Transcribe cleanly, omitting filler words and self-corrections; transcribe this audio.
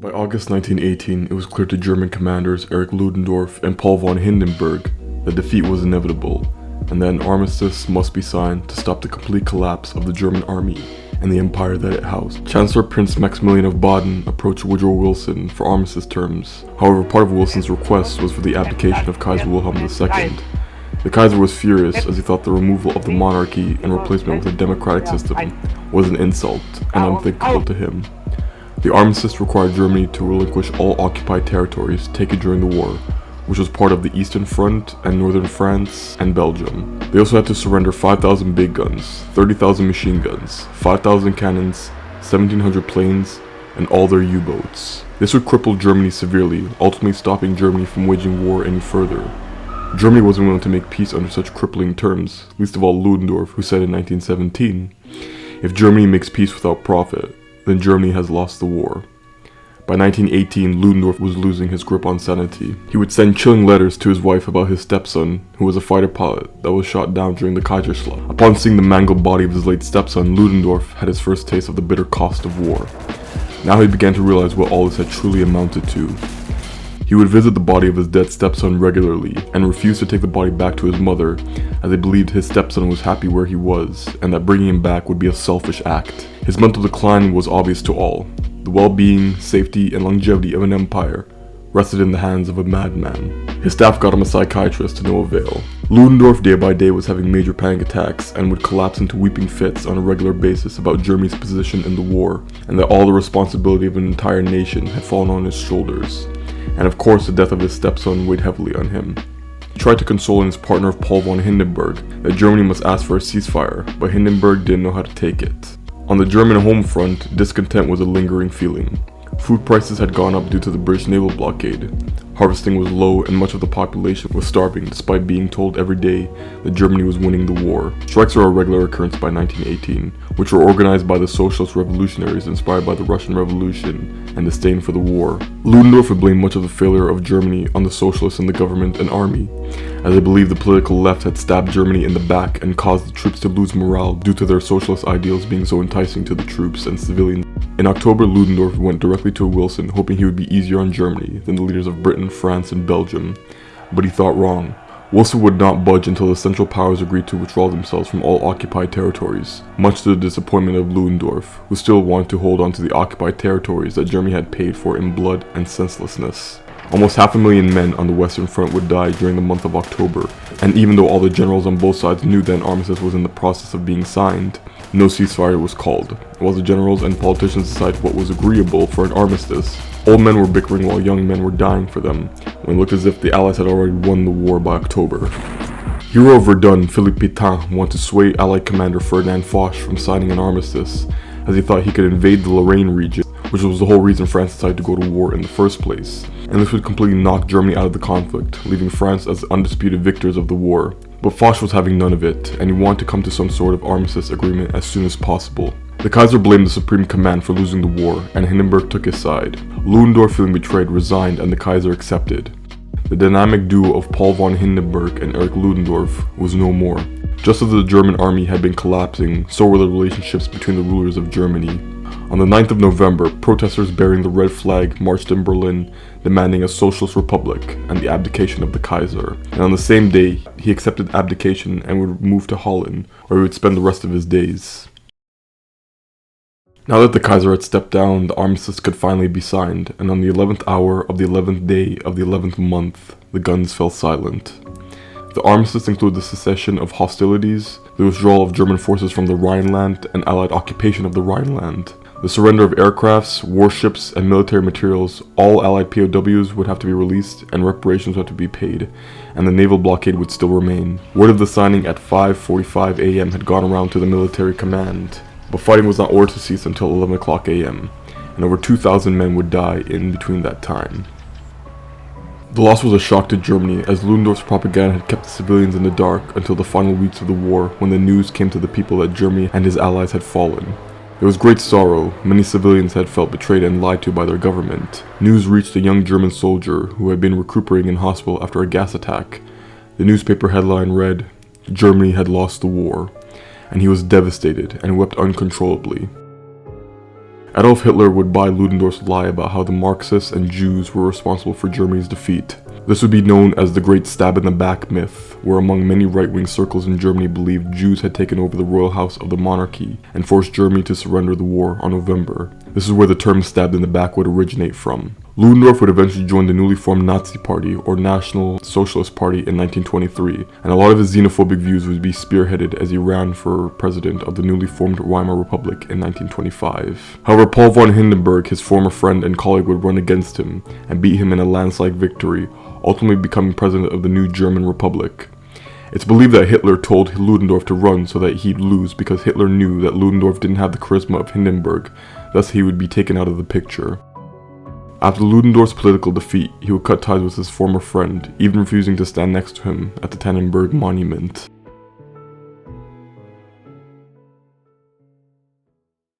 By August 1918, it was clear to German commanders Erich Ludendorff and Paul von Hindenburg that defeat was inevitable, and that an armistice must be signed to stop the complete collapse of the German army and the empire that it housed. Chancellor Prince Maximilian of Baden approached Woodrow Wilson for armistice terms. However, part of Wilson's request was for the abdication of Kaiser Wilhelm II. The Kaiser was furious as he thought the removal of the monarchy and replacement with a democratic system was an insult and unthinkable to him. The armistice required Germany to relinquish all occupied territories taken during the war, which was part of the Eastern Front and Northern France and Belgium. They also had to surrender 5,000 big guns, 30,000 machine guns, 5,000 cannons, 1,700 planes, and all their U-boats. This would cripple Germany severely, ultimately stopping Germany from waging war any further. Germany wasn't willing to make peace under such crippling terms, least of all Ludendorff, who said in 1917, "If Germany makes peace without profit, then Germany has lost the war." By 1918, Ludendorff was losing his grip on sanity. He would send chilling letters to his wife about his stepson, who was a fighter pilot that was shot down during the Kaiserschlacht. Upon seeing the mangled body of his late stepson, Ludendorff had his first taste of the bitter cost of war. Now he began to realize what all this had truly amounted to. He would visit the body of his dead stepson regularly, and refused to take the body back to his mother, as he believed his stepson was happy where he was, and that bringing him back would be a selfish act. His mental decline was obvious to all. The well-being, safety, and longevity of an empire rested in the hands of a madman. His staff got him a psychiatrist to no avail. Ludendorff day by day was having major panic attacks and would collapse into weeping fits on a regular basis about Germany's position in the war, and that all the responsibility of an entire nation had fallen on his shoulders. And of course the death of his stepson weighed heavily on him. He tried to console his partner Paul von Hindenburg that Germany must ask for a ceasefire, but Hindenburg didn't know how to take it. On the German home front, discontent was a lingering feeling. Food prices had gone up due to the British naval blockade. Harvesting was low and much of the population was starving despite being told every day that Germany was winning the war. Strikes were a regular occurrence by 1918, which were organized by the socialist revolutionaries inspired by the Russian Revolution and disdain for the war. Ludendorff would blame much of the failure of Germany on the socialists in the government and army, as they believed the political left had stabbed Germany in the back and caused the troops to lose morale due to their socialist ideals being so enticing to the troops and civilians. In October, Ludendorff went directly to Wilson, hoping he would be easier on Germany than the leaders of Britain, France, and Belgium. But he thought wrong. Wilson would not budge until the Central Powers agreed to withdraw themselves from all occupied territories, much to the disappointment of Ludendorff, who still wanted to hold on to the occupied territories that Germany had paid for in blood and senselessness. Almost 500,000 men on the Western Front would die during the month of October, and even though all the generals on both sides knew that an armistice was in the process of being signed, no ceasefire was called. While the generals and politicians decided what was agreeable for an armistice, old men were bickering while young men were dying for them, when it looked as if the Allies had already won the war by October. Hero of Verdun, Philippe Pétain wanted to sway Allied commander Ferdinand Foch from signing an armistice, as he thought he could invade the Lorraine region, which was the whole reason France decided to go to war in the first place, and this would completely knock Germany out of the conflict, leaving France as the undisputed victors of the war. But Foch was having none of it, and he wanted to come to some sort of armistice agreement as soon as possible. The Kaiser blamed the Supreme Command for losing the war, and Hindenburg took his side. Ludendorff, feeling betrayed, resigned, and the Kaiser accepted. The dynamic duo of Paul von Hindenburg and Erich Ludendorff was no more. Just as the German army had been collapsing, so were the relationships between the rulers of Germany. On the 9th of November, protesters bearing the red flag marched in Berlin, demanding a socialist republic and the abdication of the Kaiser. And on the same day, he accepted abdication and would move to Holland, where he would spend the rest of his days. Now that the Kaiser had stepped down, the armistice could finally be signed, and on the 11th hour of the 11th day of the 11th month, the guns fell silent. The armistice included the cessation of hostilities, the withdrawal of German forces from the Rhineland and Allied occupation of the Rhineland, the surrender of aircrafts, warships, and military materials. All Allied POWs would have to be released and reparations would have to be paid, and the naval blockade would still remain. Word of the signing at 5:45 a.m. had gone around to the military command, but fighting was not ordered to cease until 11 o'clock a.m., and over 2,000 men would die in between that time. The loss was a shock to Germany, as Ludendorff's propaganda had kept the civilians in the dark until the final weeks of the war, when the news came to the people that Germany and his allies had fallen. There was great sorrow. Many civilians had felt betrayed and lied to by their government. News reached a young German soldier who had been recuperating in hospital after a gas attack. The newspaper headline read, "Germany had lost the war," and he was devastated and wept uncontrollably. Adolf Hitler would buy Ludendorff's lie about how the Marxists and Jews were responsible for Germany's defeat. This would be known as the Great Stab in the Back myth, where among many right-wing circles in Germany believed Jews had taken over the royal house of the monarchy and forced Germany to surrender the war on November. This is where the term stabbed in the back would originate from. Ludendorff would eventually join the newly formed Nazi Party, or National Socialist Party, in 1923, and a lot of his xenophobic views would be spearheaded as he ran for president of the newly formed Weimar Republic in 1925. However, Paul von Hindenburg, his former friend and colleague, would run against him and beat him in a landslide victory, ultimately becoming president of the new German Republic. It's believed that Hitler told Ludendorff to run so that he'd lose because Hitler knew that Ludendorff didn't have the charisma of Hindenburg, thus he would be taken out of the picture. After Ludendorff's political defeat, he would cut ties with his former friend, even refusing to stand next to him at the Tannenberg Monument.